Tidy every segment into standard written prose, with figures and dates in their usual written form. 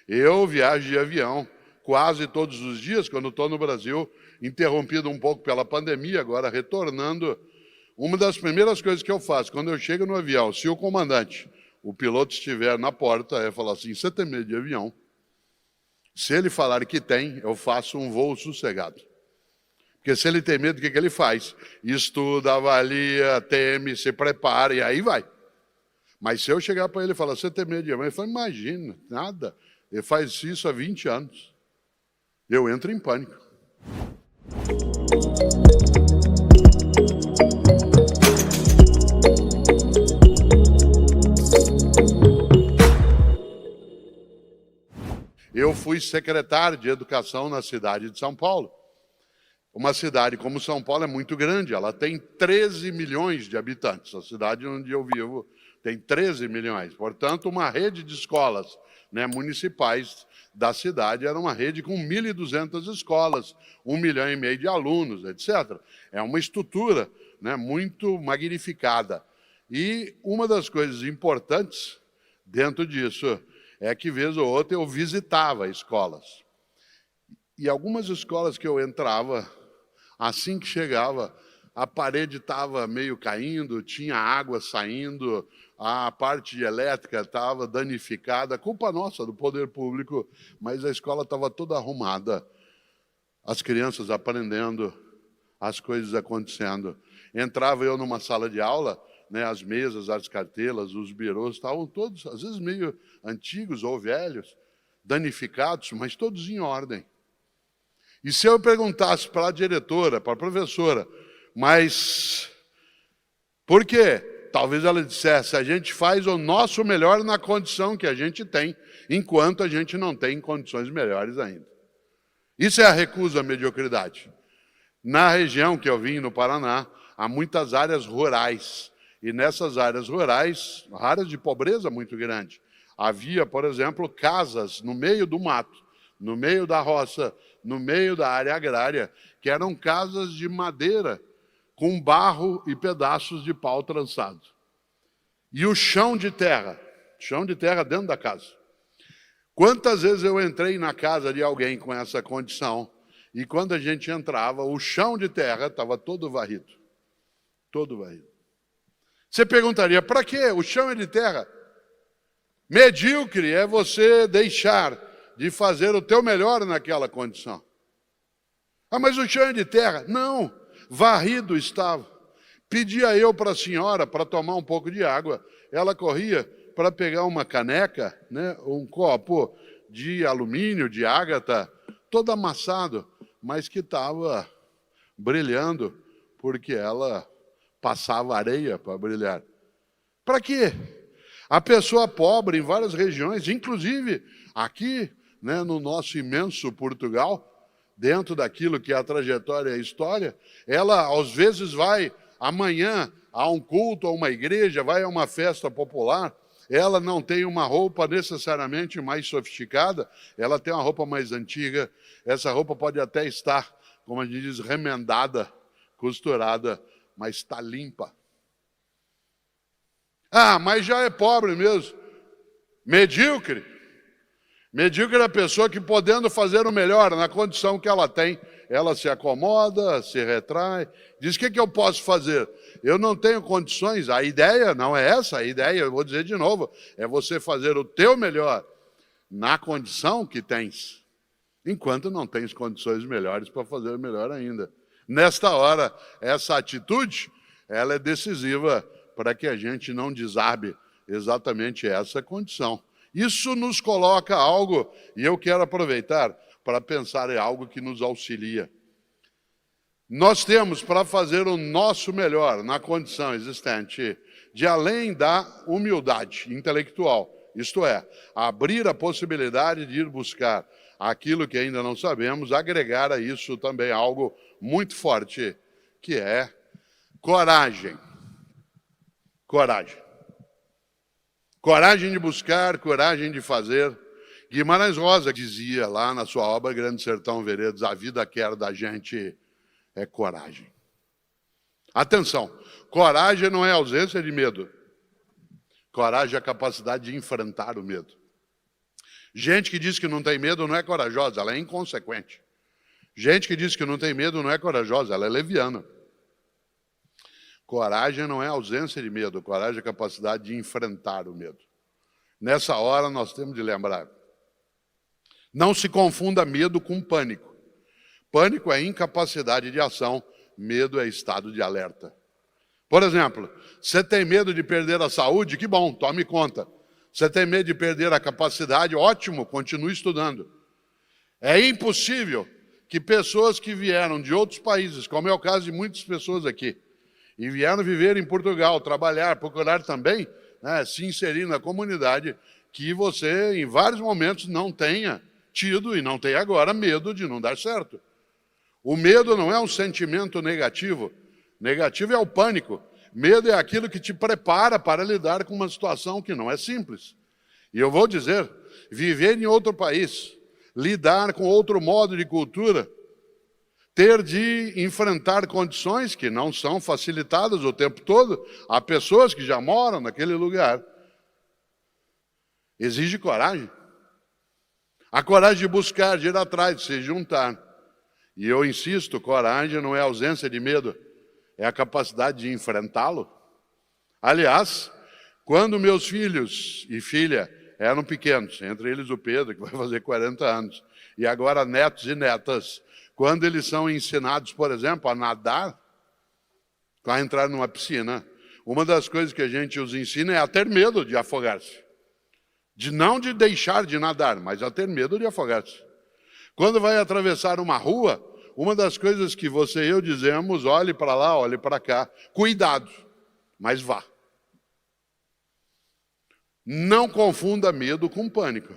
Eu viajo de avião quase todos os dias, quando estou no Brasil, interrompido um pouco pela pandemia, agora retornando. Uma das primeiras coisas que eu faço, quando eu chego no avião, se o comandante, o piloto estiver na porta, é falar assim, você tem medo de avião? Se ele falar que tem, eu faço um voo sossegado. Porque se ele tem medo, o que ele faz? Estuda, avalia, teme, se prepara e aí vai. Mas se eu chegar para ele e falar, você tem medo de avião? Ele fala, imagina, nada. Ele faz isso há 20 anos. Eu entro em pânico. Eu fui secretário de Educação na cidade de São Paulo. Uma cidade como São Paulo é muito grande, ela tem 13 milhões de habitantes. A cidade onde eu vivo tem 13 milhões. Portanto, uma rede de escolas municipais da cidade era uma rede com 1.200 escolas, 1,5 milhão de alunos, etc. É uma estrutura muito magnificada. E uma das coisas importantes dentro disso é que, vez ou outra, eu visitava escolas. E algumas escolas que eu entrava, assim que chegava, a parede estava meio caindo, tinha água saindo, a parte elétrica estava danificada, culpa nossa, do poder público, mas a escola estava toda arrumada, as crianças aprendendo, as coisas acontecendo. Entrava eu numa sala de aula, as mesas, as cartelas, os birôs estavam todos, às vezes meio antigos ou velhos, danificados, mas todos em ordem. E se eu perguntasse para a diretora, para a professora, mas por quê? Talvez ela dissesse, a gente faz o nosso melhor na condição que a gente tem, enquanto a gente não tem condições melhores ainda. Isso é a recusa à mediocridade. Na região que eu vim, no Paraná, há muitas áreas rurais. E nessas áreas rurais, áreas de pobreza muito grande. Havia, por exemplo, casas no meio do mato, no meio da roça, no meio da área agrária, que eram casas de madeira, com barro e pedaços de pau trançado. E o chão de terra dentro da casa. Quantas vezes eu entrei na casa de alguém com essa condição, e quando a gente entrava, o chão de terra estava todo varrido. Todo varrido. Você perguntaria, para quê? O chão é de terra. Medíocre é você deixar de fazer o teu melhor naquela condição. Ah, mas o chão é de terra. Não, varrido estava. Pedia eu para a senhora para tomar um pouco de água. Ela corria para pegar uma caneca, um copo de alumínio, de ágata, todo amassado, mas que estava brilhando, porque ela passava areia para brilhar. Para quê? A pessoa pobre em várias regiões, inclusive aqui, no nosso imenso Portugal, dentro daquilo que é a trajetória e a história, ela às vezes vai amanhã a um culto, a uma igreja, vai a uma festa popular, ela não tem uma roupa necessariamente mais sofisticada, ela tem uma roupa mais antiga, essa roupa pode até estar, como a gente diz, remendada, costurada, mas está limpa. Ah, mas já é pobre mesmo. Medíocre. Medíocre é a pessoa que, podendo fazer o melhor na condição que ela tem, ela se acomoda, se retrai, diz, o que eu posso fazer? Eu não tenho condições. A ideia não é essa, a ideia, eu vou dizer de novo, é você fazer o teu melhor na condição que tens, enquanto não tens condições melhores para fazer o melhor ainda. Nesta hora, essa atitude, ela é decisiva para que a gente não desabe exatamente essa condição. Isso nos coloca algo, e eu quero aproveitar para pensar em algo que nos auxilia. Nós temos para fazer o nosso melhor na condição existente, de além da humildade intelectual, isto é, abrir a possibilidade de ir buscar aquilo que ainda não sabemos, agregar a isso também algo muito forte, que é coragem. Coragem. Coragem de buscar, coragem de fazer. Guimarães Rosa dizia lá na sua obra Grande Sertão Veredas, a vida quer da gente é coragem. Atenção, coragem não é ausência de medo. Coragem é a capacidade de enfrentar o medo. Gente que diz que não tem medo não é corajosa, ela é inconsequente. Gente que diz que não tem medo não é corajosa, ela é leviana. Coragem não é ausência de medo, coragem é a capacidade de enfrentar o medo. Nessa hora nós temos de lembrar. Não se confunda medo com pânico. Pânico é incapacidade de ação, medo é estado de alerta. Por exemplo, você tem medo de perder a saúde? Que bom, tome conta. Você tem medo de perder a capacidade? Ótimo, continue estudando. É impossível que pessoas que vieram de outros países, como é o caso de muitas pessoas aqui, e vieram viver em Portugal, trabalhar, procurar também, né, se inserir na comunidade, que você, em vários momentos, não tenha tido e não tem agora medo de não dar certo. O medo não é um sentimento negativo. Negativo é o pânico. Medo é aquilo que te prepara para lidar com uma situação que não é simples. E eu vou dizer, viver em outro país, lidar com outro modo de cultura, ter de enfrentar condições que não são facilitadas o tempo todo, há pessoas que já moram naquele lugar, exige coragem. A coragem de buscar, de ir atrás, de se juntar. E eu insisto, coragem não é ausência de medo, é a capacidade de enfrentá-lo. Aliás, quando meus filhos e filha eram pequenos, entre eles o Pedro, que vai fazer 40 anos, e agora netos e netas, quando eles são ensinados, por exemplo, a nadar, a entrar numa piscina, uma das coisas que a gente os ensina é a ter medo de afogar-se. Não de deixar de nadar, mas a ter medo de afogar-se. Quando vai atravessar uma rua, uma das coisas que você e eu dizemos, olhe para lá, olhe para cá, cuidado, mas vá. Não confunda medo com pânico.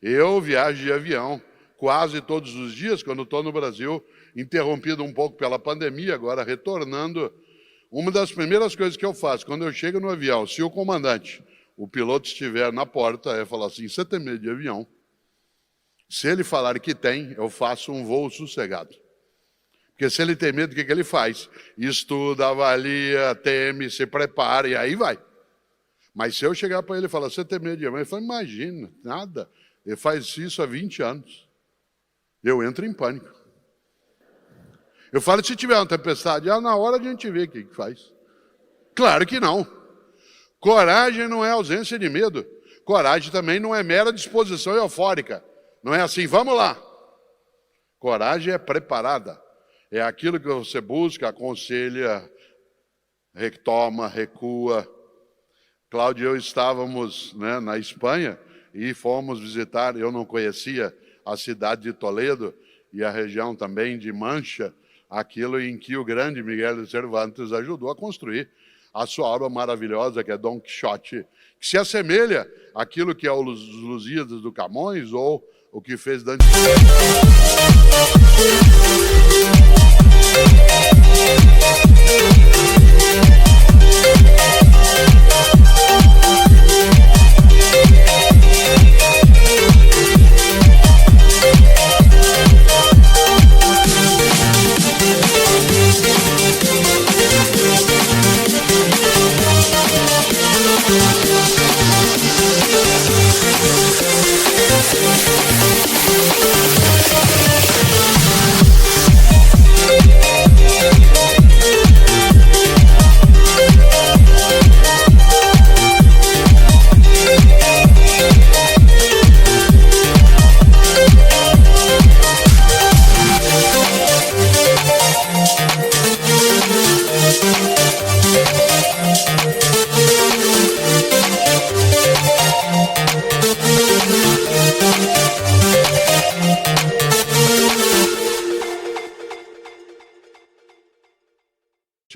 Eu viajo de avião quase todos os dias, quando estou no Brasil, interrompido um pouco pela pandemia, agora retornando. Uma das primeiras coisas que eu faço, quando eu chego no avião, se o comandante, o piloto estiver na porta, é falar assim, você tem medo de avião? Se ele falar que tem, eu faço um voo sossegado. Porque se ele tem medo, o que ele faz? Estuda, avalia, teme, se prepara e aí vai. Mas se eu chegar para ele e falar, você tem medo de avião? Ele fala, imagina, nada. Ele faz isso há 20 anos. Eu entro em pânico. Eu falo, se tiver uma tempestade, na hora a gente vê o que faz. Claro que não. Coragem não é ausência de medo. Coragem também não é mera disposição eufórica. Não é assim, vamos lá. Coragem é preparada. É aquilo que você busca, aconselha, retoma, recua. Cláudio e eu estávamos, né, na Espanha e fomos visitar, eu não conhecia a cidade de Toledo e a região também de Mancha, aquilo em que o grande Miguel de Cervantes ajudou a construir a sua obra maravilhosa, que é Dom Quixote, que se assemelha àquilo que é os Lusíadas do Camões ou o que fez Dante.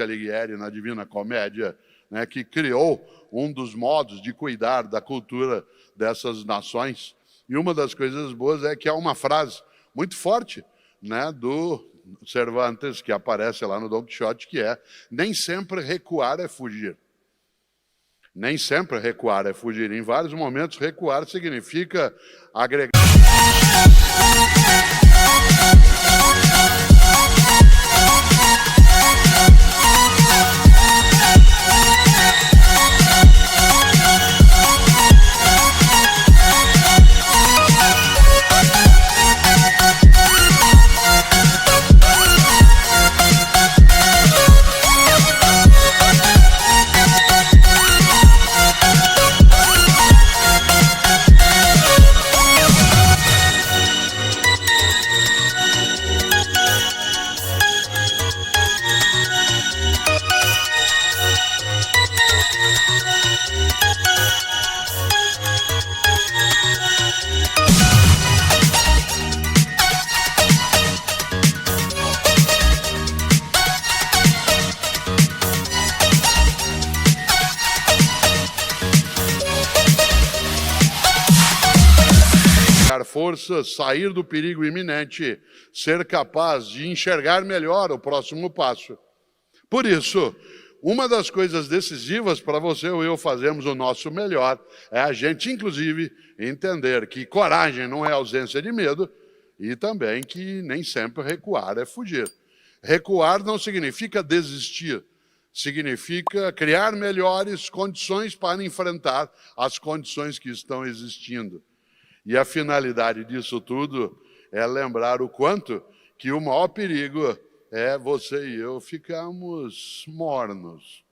Alighieri na Divina Comédia, né, que criou um dos modos de cuidar da cultura dessas nações. E uma das coisas boas é que há uma frase muito forte, né, do Cervantes, que aparece lá no Dom Quixote, que é: nem sempre recuar é fugir. Nem sempre recuar é fugir. Em vários momentos, recuar significa agregar. ganhar forças, sair do perigo iminente, ser capaz de enxergar melhor o próximo passo. Por isso, uma das coisas decisivas para você ou eu fazermos o nosso melhor é a gente, inclusive, entender que coragem não é ausência de medo e também que nem sempre recuar é fugir. Recuar não significa desistir, significa criar melhores condições para enfrentar as condições que estão existindo. E a finalidade disso tudo é lembrar o quanto que o maior perigo é você e eu ficarmos mornos.